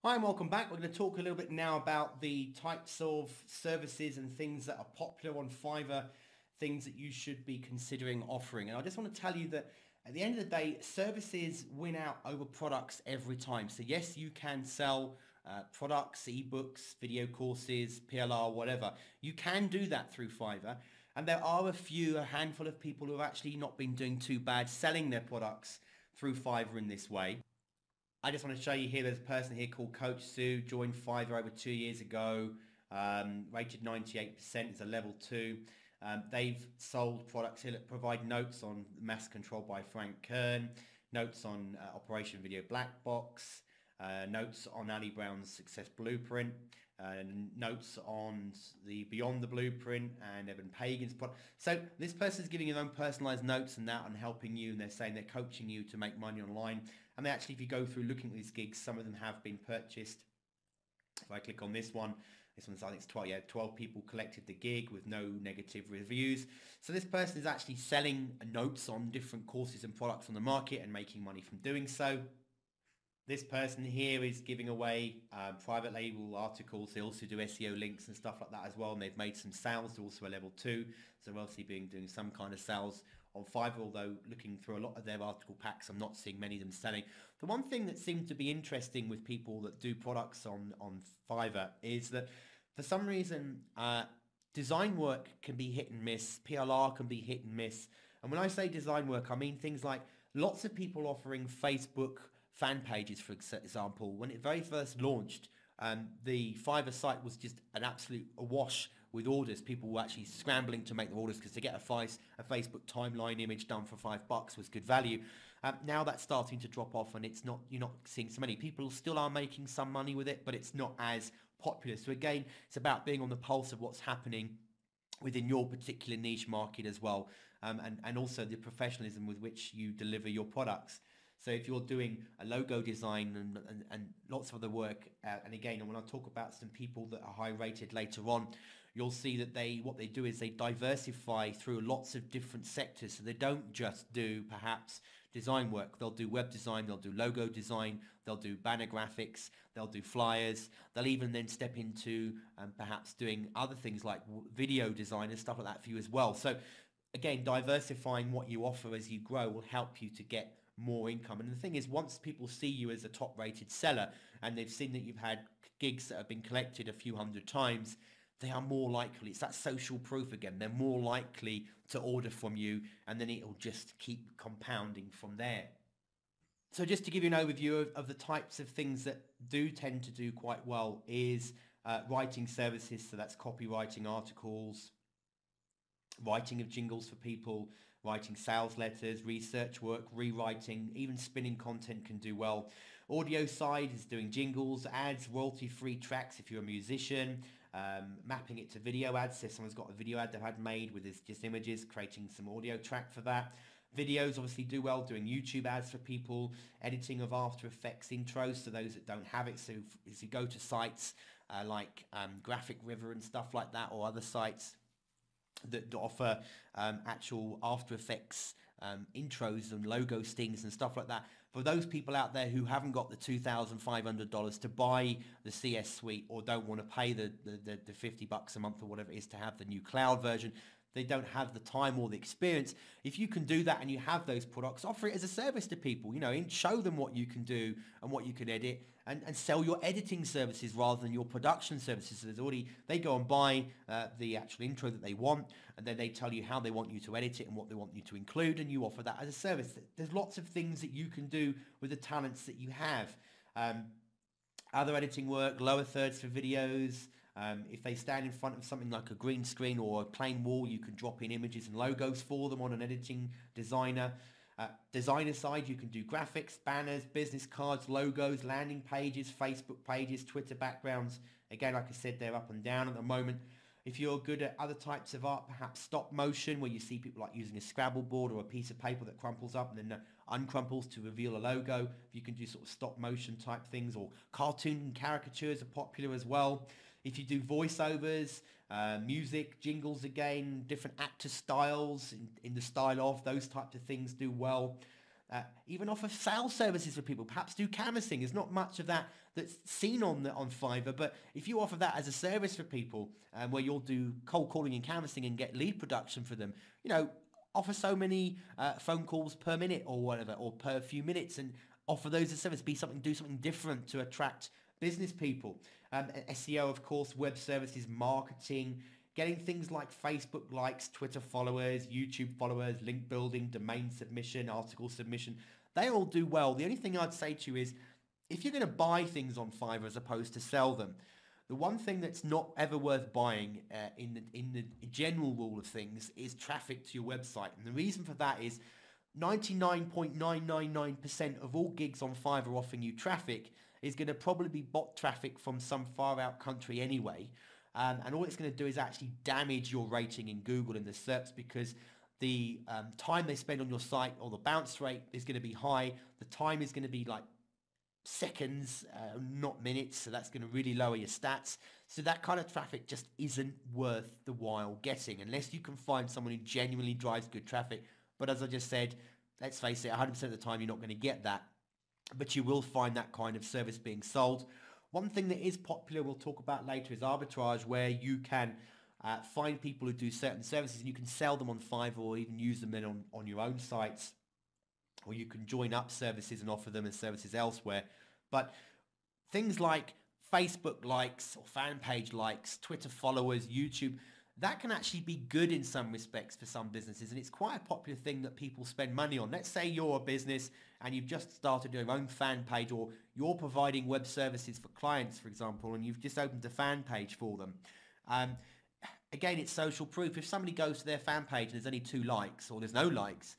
Hi and welcome back. We're going to talk a little bit now about the types of services and things that are popular on Fiverr, things that you should be considering offering. And I just want to tell you that at the end of the day, services win out over products every time. So yes, you can sell products, ebooks, video courses, PLR, whatever. You can do that through Fiverr. And there are a handful of people who have actually not been doing too bad selling their products through Fiverr in this way. I just want to show you here, there's a person here called Coach Sue, joined Fiverr over 2 years ago, rated 98%, it's a level 2. They've sold products here that provide notes on Mass Control by Frank Kern, notes on Operation Video Black Box, notes on Ali Brown's Success Blueprint, notes on the Beyond the Blueprint and Evan Pagan's product. So this person is giving you their own personalized notes and that and helping you, and they're saying they're coaching you to make money online. And they actually, if you go through looking at these gigs, some of them have been purchased. If I click on this one's, I think it's 12 people collected the gig with no negative reviews. So this person is actually selling notes on different courses and products on the market and making money from doing so. This person here is giving away private label articles. They also do SEO links and stuff like that as well. And they've made some sales. They're also a level 2. So they're obviously doing some kind of sales on Fiverr, although looking through a lot of their article packs, I'm not seeing many of them selling. The one thing that seems to be interesting with people that do products on Fiverr is that for some reason, design work can be hit and miss. PLR can be hit and miss. And when I say design work, I mean things like lots of people offering Facebook fan pages, for example. When it very first launched, the Fiverr site was just an absolute awash with orders. People were actually scrambling to make the orders because to get a Facebook timeline image done for $5 was good value. Now that's starting to drop off, and you're not seeing so many. People still are making some money with it, but it's not as popular. So again, it's about being on the pulse of what's happening within your particular niche market as well, and also the professionalism with which you deliver your products. So if you're doing a logo design and lots of other work, and again, when I talk about some people that are high rated later on, you'll see that what they do is they diversify through lots of different sectors. So they don't just do perhaps design work. They'll do web design, they'll do logo design, they'll do banner graphics, they'll do flyers. They'll even then step into perhaps doing other things like video design and stuff like that for you as well. So again, diversifying what you offer as you grow will help you to get more income. And the thing is, once people see you as a top rated seller and they've seen that you've had gigs that have been collected a few hundred times, they are more likely, it's that social proof again, they're more likely to order from you, and then it'll just keep compounding from there. So just to give you an overview of the types of things that do tend to do quite well is writing services. So that's copywriting articles, writing of jingles for people, writing sales letters, research work, rewriting, even spinning content can do well. Audio side is doing jingles, ads, royalty-free tracks if you're a musician, mapping it to video ads. So if someone's got a video ad they've had made with just images, creating some audio track for that. Videos obviously do well, doing YouTube ads for people, editing of After Effects intros, so those that don't have it. So if you go to sites like Graphic River and stuff like that, or other sites that offer actual After Effects intros and logo stings and stuff like that. For those people out there who haven't got the $2,500 to buy the CS suite or don't want to pay the $50 a month or whatever it is to have the new cloud version, they don't have the time or the experience. If you can do that and you have those products, offer it as a service to people, and show them what you can do and what you can edit, and sell your editing services rather than your production services. So they go and buy the actual intro that they want, and then they tell you how they want you to edit it and what they want you to include, and you offer that as a service. There's lots of things that you can do with the talents that you have. Other editing work, lower thirds for videos. If they stand in front of something like a green screen or a plain wall, you can drop in images and logos for them on an editing designer. Designer side, you can do graphics, banners, business cards, logos, landing pages, Facebook pages, Twitter backgrounds. Again, like I said, they're up and down at the moment. If you're good at other types of art, perhaps stop motion, where you see people like using a Scrabble board or a piece of paper that crumples up and then uncrumples to reveal a logo. If you can do sort of stop motion type things, or cartoon caricatures are popular as well. If you do voiceovers, music, jingles again, different actor styles in the style of, those types of things do well. even offer sales services for people, perhaps do canvassing. There's not much of that that's seen on Fiverr, but if you offer that as a service for people, where you'll do cold calling and canvassing and get lead production for them, offer so many phone calls per minute or whatever, or per few minutes, and offer those as a service. Do something different to attract business people. SEO, of course, web services, marketing, getting things like Facebook likes, Twitter followers, YouTube followers, link building, domain submission, article submission. They all do well. The only thing I'd say to you is, if you're going to buy things on Fiverr as opposed to sell them, the one thing that's not ever worth buying in the general rule of things is traffic to your website. And the reason for that is 99.999% of all gigs on Fiverr offering you traffic is going to probably be bot traffic from some far out country anyway. And all it's going to do is actually damage your rating in Google and the SERPs, because the time they spend on your site, or the bounce rate, is going to be high. The time is going to be like seconds, not minutes, so that's going to really lower your stats. So that kind of traffic just isn't worth the while getting, unless you can find someone who genuinely drives good traffic. But as I just said, let's face it, 100% of the time you're not going to get that, but you will find that kind of service being sold. One thing that is popular, we'll talk about later, is arbitrage, where you can find people who do certain services and you can sell them on Fiverr, or even use them then on your own sites. Or you can join up services and offer them as services elsewhere. But things like Facebook likes or fan page likes, Twitter followers, YouTube, that can actually be good in some respects for some businesses. And it's quite a popular thing that people spend money on. Let's say you're a business and you've just started your own fan page, or you're providing web services for clients, for example, and you've just opened a fan page for them. Again, it's social proof. If somebody goes to their fan page and there's only 2 likes, or there's no likes,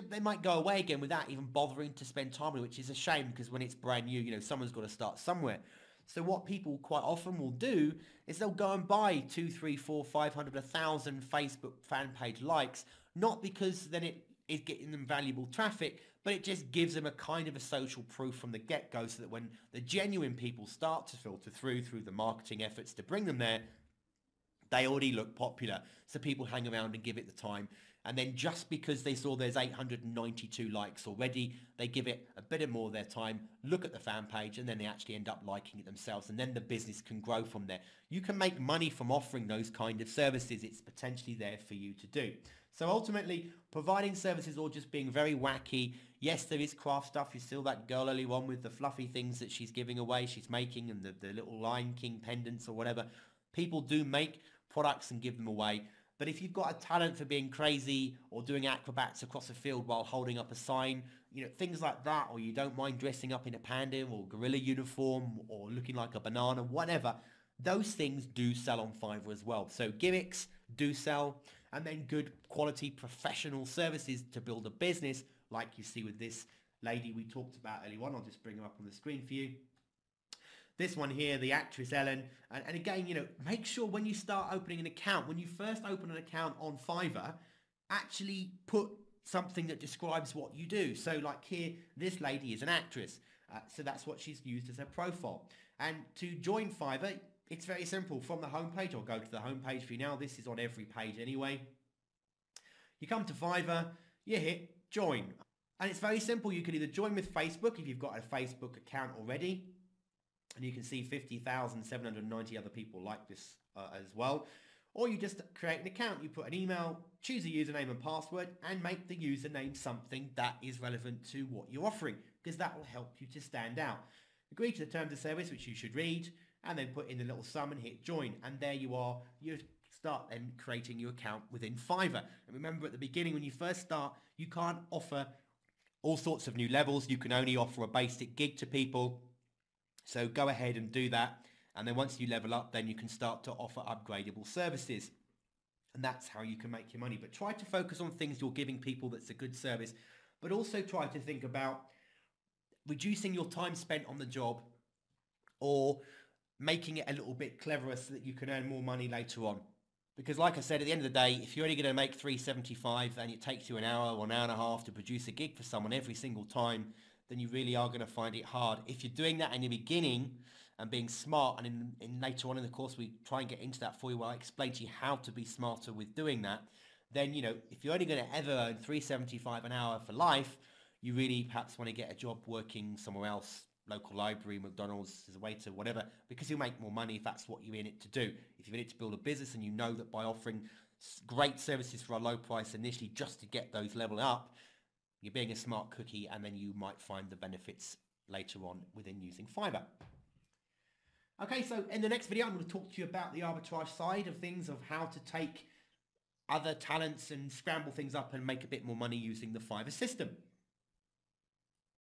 they might go away again without even bothering to spend time on it, which is a shame, because when it's brand new, someone's got to start somewhere. So what people quite often will do is they'll go and buy 2, 3, 4, 500, 1,000 Facebook fan page likes, not because then it is getting them valuable traffic, but it just gives them a kind of a social proof from the get-go, so that when the genuine people start to filter through the marketing efforts to bring them there, they already look popular. So people hang around and give it the time. And then just because they saw there's 892 likes already, they give it a bit more of their time, look at the fan page, and then they actually end up liking it themselves. And then the business can grow from there. You can make money from offering those kind of services. It's potentially there for you to do. So ultimately, providing services or just being very wacky. Yes, there is craft stuff. You saw that girl earlier on with the fluffy things that she's giving away, she's making, and the little Lion King pendants or whatever. People do make products and give them away. But if you've got a talent for being crazy or doing acrobats across a field while holding up a sign, things like that, or you don't mind dressing up in a panda or gorilla uniform or looking like a banana, whatever, those things do sell on Fiverr as well. So gimmicks do sell, and then good quality professional services to build a business, like you see with this lady we talked about earlier on. I'll just bring her up on the screen for you. This one here, the actress Ellen. And again, make sure when you start opening an account, when you first open an account on Fiverr, actually put something that describes what you do. So like here, this lady is an actress. So that's what she's used as her profile. And to join Fiverr, it's very simple. From the homepage, I'll go to the homepage for you now. This is on every page anyway. You come to Fiverr, you hit join. And it's very simple. You can either join with Facebook if you've got a Facebook account already. And you can see 50,790 other people like this as well. Or you just create an account. You put an email, choose a username and password, and make the username something that is relevant to what you're offering, because that will help you to stand out. Agree to the terms of service, which you should read, and then put in the little sum and hit join. And there you are. You start then creating your account within Fiverr. And remember, at the beginning, when you first start, you can't offer all sorts of new levels. You can only offer a basic gig to people. So go ahead and do that. And then once you level up, then you can start to offer upgradable services. And that's how you can make your money. But try to focus on things you're giving people that's a good service. But also try to think about reducing your time spent on the job, or making it a little bit cleverer so that you can earn more money later on. Because like I said, at the end of the day, if you're only going to make $3.75 and it takes you an hour or an hour and a half to produce a gig for someone every single time, then you really are going to find it hard. If you're doing that in the beginning and being smart, and in later on in the course we try and get into that for you, where I explain to you how to be smarter with doing that, then if you're only going to ever earn $3.75 an hour for life, you really perhaps want to get a job working somewhere else, local library, McDonald's, as a waiter, whatever, because you'll make more money if that's what you're in it to do. If you're in it to build a business and you know that by offering great services for a low price initially just to get those level up, you're being a smart cookie, and then you might find the benefits later on within using Fiverr. Okay, so in the next video, I'm going to talk to you about the arbitrage side of things, of how to take other talents and scramble things up and make a bit more money using the Fiverr system.